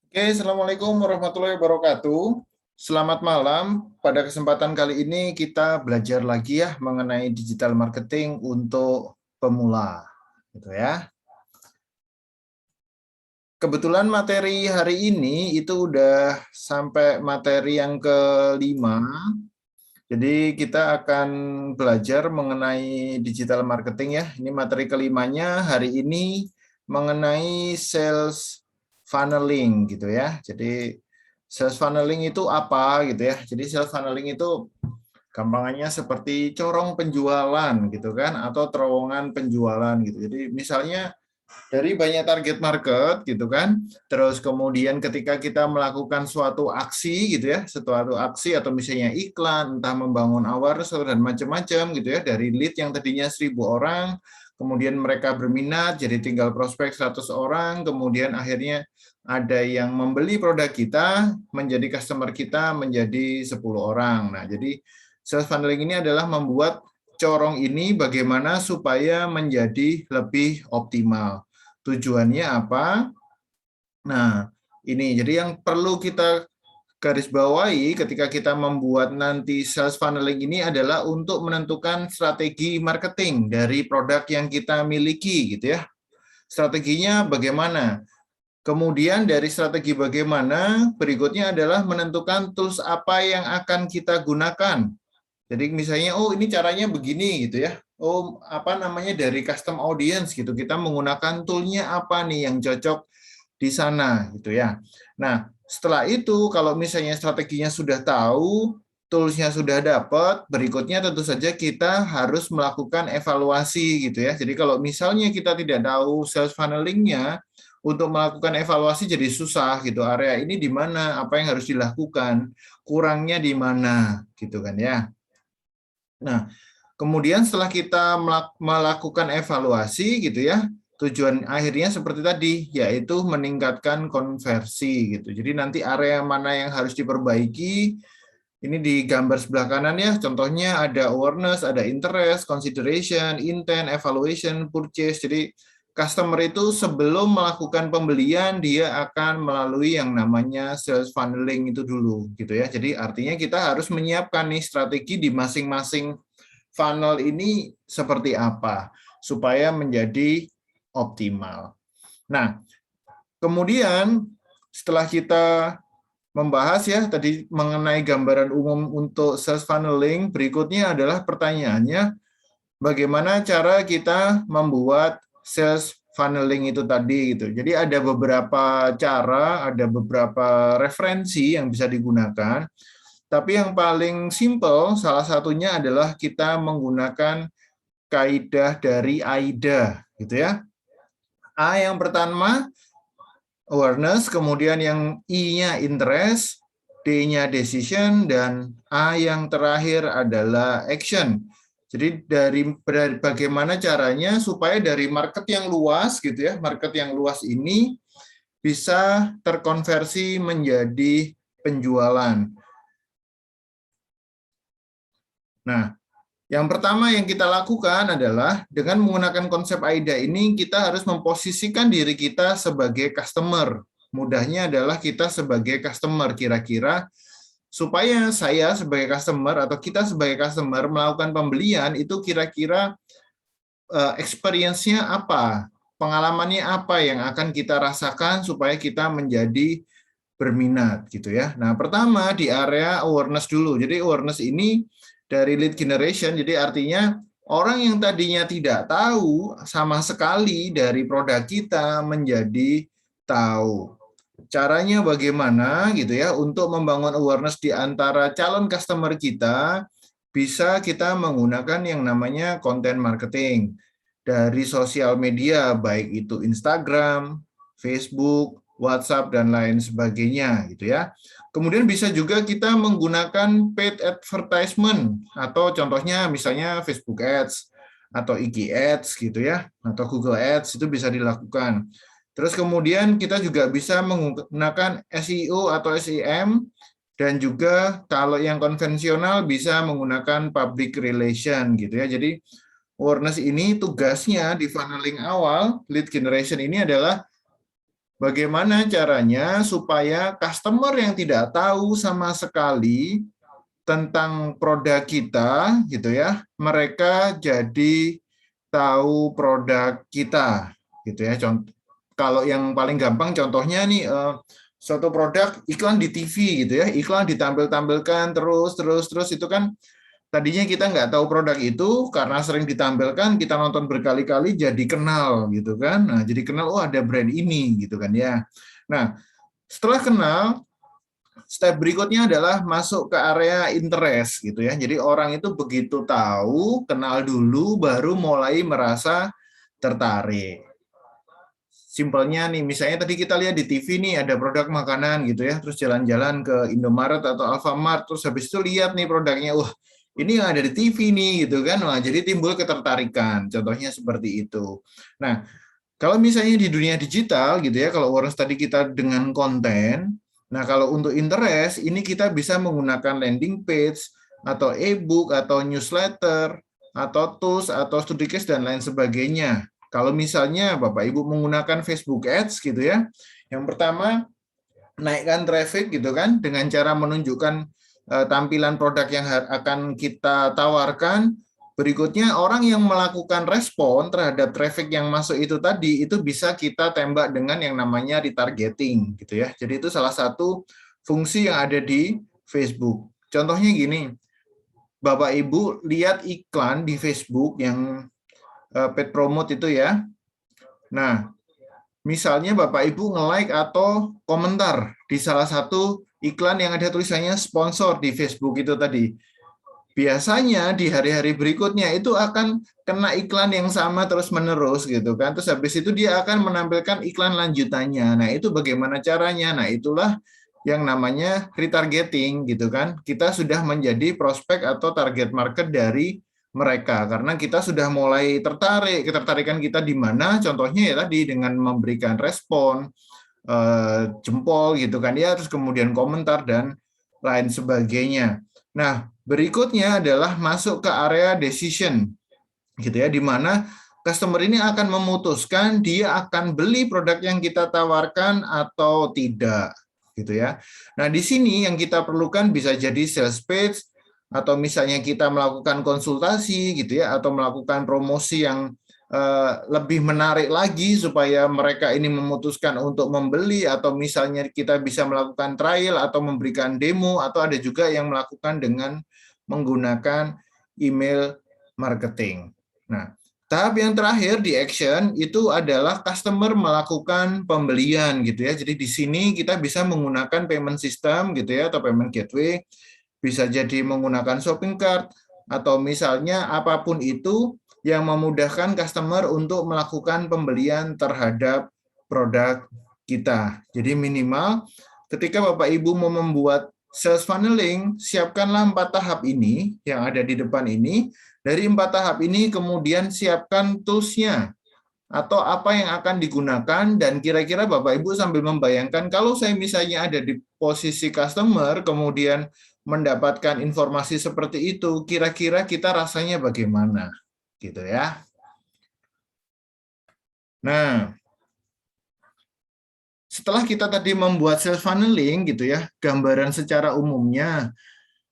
Oke, Assalamualaikum warahmatullahi wabarakatuh. Selamat malam. Pada kesempatan kali ini kita belajar lagi ya mengenai digital marketing untuk pemula, gitu ya. Kebetulan materi hari ini itu udah sampai materi yang kelima. Jadi kita akan belajar mengenai digital marketing ya. Ini materi kelimanya hari ini mengenai sales funneling gitu ya. Jadi sales funneling itu apa gitu ya. Jadi sales funneling itu gampangannya seperti corong penjualan gitu kan atau terowongan penjualan gitu. Jadi misalnya dari banyak target market gitu kan. Terus kemudian ketika kita melakukan suatu aksi gitu ya, suatu aksi atau misalnya iklan, entah membangun awareness dan macam-macam gitu ya, dari lead yang tadinya 1.000 orang, kemudian mereka berminat jadi tinggal prospek 100 orang, kemudian akhirnya ada yang membeli produk kita, menjadi customer kita menjadi 10 orang. Nah, jadi sales funneling ini adalah membuat corong ini bagaimana supaya menjadi lebih optimal. Tujuannya apa? Nah, ini jadi yang perlu kita garis bawahi ketika kita membuat nanti sales funneling ini adalah untuk menentukan strategi marketing dari produk yang kita miliki gitu ya. Strateginya bagaimana? Kemudian dari strategi bagaimana, berikutnya adalah menentukan tools apa yang akan kita gunakan. Jadi misalnya, oh ini caranya begini gitu ya. Oh apa namanya dari custom audience gitu. Kita menggunakan toolnya apa nih yang cocok di sana gitu ya. Nah setelah itu kalau misalnya strateginya sudah tahu, toolsnya sudah dapat, berikutnya tentu saja kita harus melakukan evaluasi gitu ya. Jadi kalau misalnya kita tidak tahu sales funnelingnya, untuk melakukan evaluasi jadi susah gitu. Area ini di mana, apa yang harus dilakukan, kurangnya di mana gitu kan ya. Nah, kemudian setelah kita melakukan evaluasi gitu ya, tujuan akhirnya seperti tadi, yaitu meningkatkan konversi gitu. Jadi nanti area mana yang harus diperbaiki, ini di gambar sebelah kanan ya, contohnya ada awareness, ada interest, consideration, intent, evaluation, purchase. Jadi customer itu sebelum melakukan pembelian, dia akan melalui yang namanya sales funneling itu dulu gitu ya. Jadi artinya kita harus menyiapkan nih strategi di masing-masing funnel ini seperti apa supaya menjadi optimal. Nah, kemudian setelah kita membahas ya tadi mengenai gambaran umum untuk sales funneling, berikutnya adalah pertanyaannya bagaimana cara kita membuat sales funneling itu tadi gitu. Jadi ada beberapa cara, ada beberapa referensi yang bisa digunakan. Tapi yang paling simple salah satunya adalah kita menggunakan kaidah dari AIDA gitu ya. A yang pertama awareness, kemudian yang I-nya interest, D-nya decision, dan A yang terakhir adalah action. Jadi dari bagaimana caranya supaya dari market yang luas gitu ya, market yang luas ini bisa terkonversi menjadi penjualan. Nah, yang pertama yang kita lakukan adalah dengan menggunakan konsep AIDA ini kita harus memposisikan diri kita sebagai customer. Mudahnya adalah kita sebagai customer kira-kira supaya saya sebagai customer atau kita sebagai customer melakukan pembelian itu kira-kira experience-nya apa, pengalamannya apa yang akan kita rasakan supaya kita menjadi berminat gitu ya. Nah, pertama di area awareness dulu. Jadi awareness ini dari lead generation, jadi artinya orang yang tadinya tidak tahu sama sekali dari produk kita menjadi tahu. Caranya bagaimana gitu ya untuk membangun awareness di antara calon customer kita, bisa kita menggunakan yang namanya content marketing dari sosial media baik itu Instagram, Facebook, WhatsApp dan lain sebagainya gitu ya. Kemudian bisa juga kita menggunakan paid advertisement atau contohnya misalnya Facebook Ads atau IG Ads gitu ya atau Google Ads itu bisa dilakukan. Terus kemudian kita juga bisa menggunakan SEO atau SEM dan juga kalau yang konvensional bisa menggunakan public relation gitu ya. Jadi awareness ini tugasnya di funneling awal lead generation ini adalah Bagaimana caranya supaya customer yang tidak tahu sama sekali tentang produk kita, gitu ya, mereka jadi tahu produk kita, gitu ya. Contoh, kalau yang paling gampang contohnya nih, suatu produk iklan di TV, gitu ya, iklan ditampilkan terus itu kan tadinya kita nggak tahu produk itu, karena sering ditampilkan, kita nonton berkali-kali jadi kenal, gitu kan. Nah, jadi kenal, oh ada brand ini, gitu kan ya. Nah, setelah kenal, step berikutnya adalah masuk ke area interest, gitu ya. Jadi orang itu begitu tahu, kenal dulu, baru mulai merasa tertarik. Simpelnya nih, misalnya tadi kita lihat di TV nih ada produk makanan gitu ya, terus jalan-jalan ke Indomaret atau Alfamart, terus habis itu lihat nih produknya, wah ini yang ada di TV nih gitu kan, wah jadi timbul ketertarikan. Contohnya seperti itu. Nah, kalau misalnya di dunia digital gitu ya, kalau orang tadi kita dengan konten, nah kalau untuk interest ini kita bisa menggunakan landing page atau e-book atau newsletter atau tools atau studi case dan lain sebagainya. Kalau misalnya Bapak Ibu menggunakan Facebook Ads gitu ya, yang pertama naikkan traffic gitu kan dengan cara menunjukkan tampilan produk yang akan kita tawarkan. Berikutnya, orang yang melakukan respon terhadap traffic yang masuk itu tadi, itu bisa kita tembak dengan yang namanya retargeting, gitu ya. Jadi itu salah satu fungsi yang ada di Facebook. Contohnya gini, Bapak Ibu lihat iklan di Facebook yang paid promote itu ya. Nah, misalnya Bapak Ibu nge-like atau komentar di salah satu iklan yang ada tulisannya sponsor di Facebook itu tadi. Biasanya di hari-hari berikutnya itu akan kena iklan yang sama terus-menerus gitu kan. Terus habis itu dia akan menampilkan iklan lanjutannya. Nah, itu bagaimana caranya? Nah, itulah yang namanya retargeting gitu kan. Kita sudah menjadi prospek atau target market dari mereka karena kita sudah mulai tertarik. Ketertarikan kita di mana? Contohnya ya tadi dengan memberikan respon, jempol gitu kan ya, terus kemudian komentar dan lain sebagainya. Nah, berikutnya adalah masuk ke area decision, gitu ya, di mana customer ini akan memutuskan dia akan beli produk yang kita tawarkan atau tidak, gitu ya. Nah, di sini yang kita perlukan bisa jadi sales page atau misalnya kita melakukan konsultasi, gitu ya, atau melakukan promosi yang lebih menarik lagi supaya mereka ini memutuskan untuk membeli, atau misalnya kita bisa melakukan trial atau memberikan demo, atau ada juga yang melakukan dengan menggunakan email marketing. Nah, tahap yang terakhir di action itu adalah customer melakukan pembelian gitu ya. Jadi di sini kita bisa menggunakan payment system gitu ya, atau payment gateway, bisa jadi menggunakan shopping cart, atau misalnya apapun itu yang memudahkan customer untuk melakukan pembelian terhadap produk kita. Jadi minimal ketika Bapak Ibu mau membuat sales funneling, siapkanlah 4 tahap ini yang ada di depan ini. Dari 4 tahap ini kemudian siapkan tools-nya atau apa yang akan digunakan, dan kira-kira Bapak Ibu sambil membayangkan kalau saya misalnya ada di posisi customer kemudian mendapatkan informasi seperti itu, kira-kira kita rasanya bagaimana? Gitu ya. Nah, setelah kita tadi membuat sales funneling gitu ya, gambaran secara umumnya,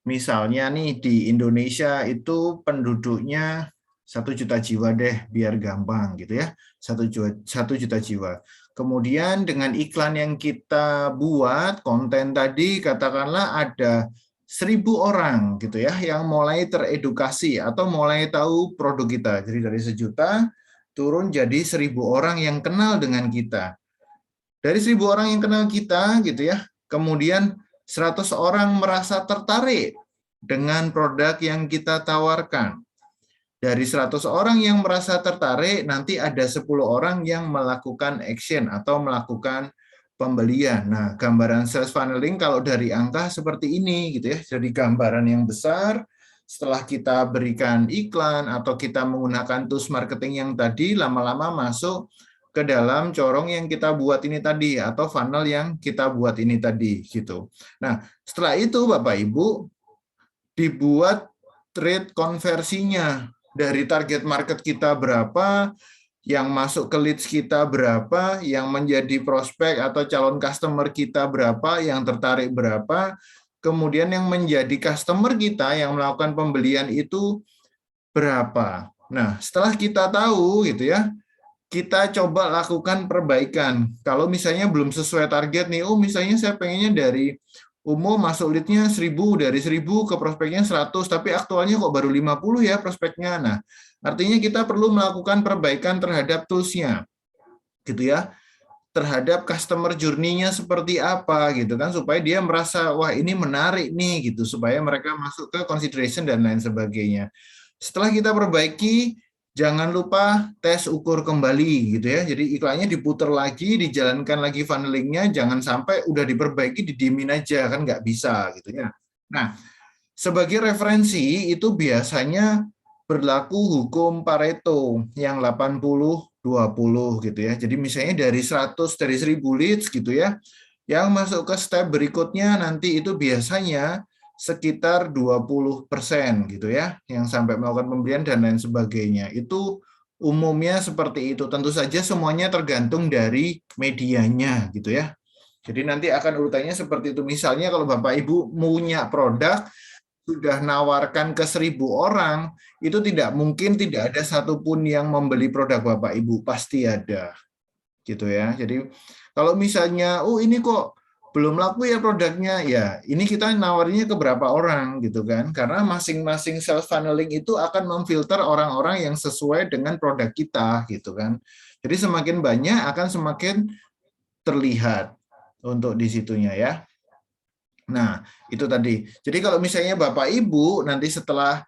misalnya nih di Indonesia itu penduduknya 1 juta jiwa deh, biar gampang gitu ya, 1 juta jiwa. Kemudian dengan iklan yang kita buat, konten tadi katakanlah ada 1.000 orang gitu ya, yang mulai teredukasi atau mulai tahu produk kita. Jadi dari 1 juta turun jadi 1.000 orang yang kenal dengan kita. Dari 1.000 orang yang kenal kita gitu ya, kemudian 100 orang merasa tertarik dengan produk yang kita tawarkan. Dari 100 orang yang merasa tertarik, nanti ada 10 orang yang melakukan action atau melakukan pembelian. Nah, gambaran sales funneling kalau dari angka seperti ini gitu ya. Jadi gambaran yang besar, setelah kita berikan iklan atau kita menggunakan tools marketing yang tadi, lama-lama masuk ke dalam corong yang kita buat ini tadi atau funnel yang kita buat ini tadi gitu. Nah, setelah itu Bapak Ibu dibuat trade konversinya dari target market kita berapa, yang masuk ke leads kita berapa, yang menjadi prospek atau calon customer kita berapa, yang tertarik berapa, kemudian yang menjadi customer kita yang melakukan pembelian itu berapa. Nah, setelah kita tahu gitu ya, kita coba lakukan perbaikan. Kalau misalnya belum sesuai target nih, oh misalnya saya pengennya dari umum masuk lead-nya 1000, dari 1000 ke prospeknya 100, tapi aktualnya kok baru 50 ya prospeknya. Nah, artinya kita perlu melakukan perbaikan terhadap tools-nya, gitu ya, terhadap customer journey-nya seperti apa, gitu kan, supaya dia merasa, wah ini menarik nih, gitu, supaya mereka masuk ke consideration dan lain sebagainya. Setelah kita perbaiki, jangan lupa tes ukur kembali gitu ya. Jadi iklannya diputar lagi, dijalankan lagi funnelingnya, jangan sampai udah diperbaiki didiemin aja, kan nggak bisa gitu ya. Nah, sebagai referensi itu biasanya berlaku hukum Pareto yang 80-20 gitu ya. Jadi misalnya dari 100 dari 1000 leads gitu ya, yang masuk ke step berikutnya nanti itu biasanya sekitar 20% gitu ya, yang sampai melakukan pembelian dan lain sebagainya. Itu umumnya seperti itu. Tentu saja semuanya tergantung dari medianya gitu ya. Jadi nanti akan urutannya seperti itu. Misalnya kalau Bapak Ibu punya produk, sudah nawarkan ke 1000 orang, itu tidak mungkin tidak ada satupun yang membeli produk Bapak Ibu, pasti ada gitu ya. Jadi kalau misalnya, oh ini kok belum laku ya produknya, ya ini kita nawarnya ke berapa orang gitu kan, karena masing-masing sales funneling itu akan memfilter orang-orang yang sesuai dengan produk kita gitu kan. Jadi semakin banyak akan semakin terlihat untuk di situnya ya. Nah, itu tadi. Jadi kalau misalnya Bapak Ibu nanti setelah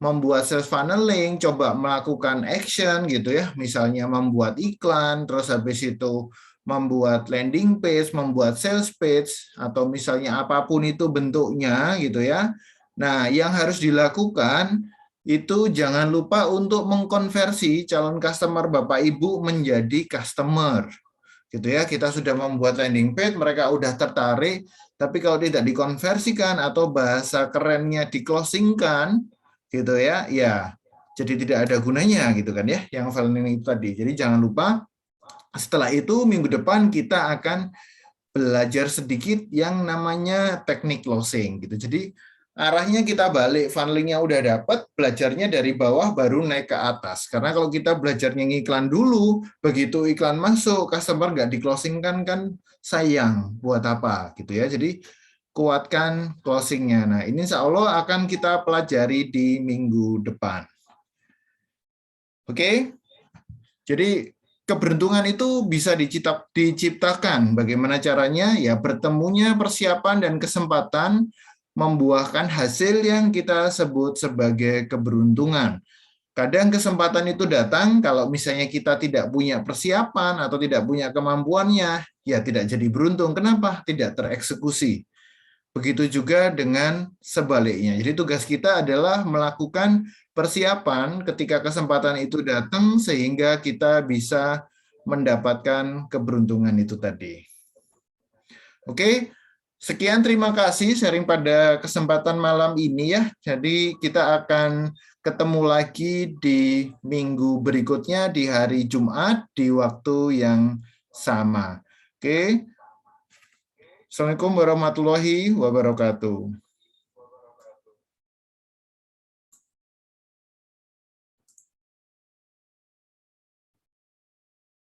membuat sales funneling, coba melakukan action gitu ya, misalnya membuat iklan, terus habis itu membuat landing page, membuat sales page, atau misalnya apapun itu bentuknya gitu ya. Nah, yang harus dilakukan itu jangan lupa untuk mengkonversi calon customer Bapak Ibu menjadi customer. Gitu ya, kita sudah membuat landing page, mereka udah tertarik, tapi kalau tidak dikonversikan atau bahasa kerennya di-closingkan, gitu ya, ya jadi tidak ada gunanya gitu kan ya, yang funneling itu tadi. Jadi jangan lupa setelah itu minggu depan kita akan belajar sedikit yang namanya teknik closing gitu. Jadi arahnya kita balik, funnelingnya udah dapat, belajarnya dari bawah baru naik ke atas. Karena kalau kita belajarnya ngiklan dulu, begitu iklan masuk, customer nggak di-closing kan sayang, buat apa gitu ya. Jadi kuatkan closingnya. Nah ini insya Allah akan kita pelajari di minggu depan. Oke, jadi keberuntungan itu bisa diciptakan. Bagaimana caranya? Ya bertemunya persiapan dan kesempatan membuahkan hasil yang kita sebut sebagai keberuntungan. Kadang kesempatan itu datang kalau misalnya kita tidak punya persiapan atau tidak punya kemampuannya, ya tidak jadi beruntung. Kenapa? Tidak tereksekusi. Begitu juga dengan sebaliknya. Jadi tugas kita adalah melakukan persiapan ketika kesempatan itu datang sehingga kita bisa mendapatkan keberuntungan itu tadi. Oke, sekian terima kasih sharing pada kesempatan malam ini ya. Jadi kita akan ketemu lagi di minggu berikutnya di hari Jumat di waktu yang sama. Oke. Assalamualaikum warahmatullahi wabarakatuh.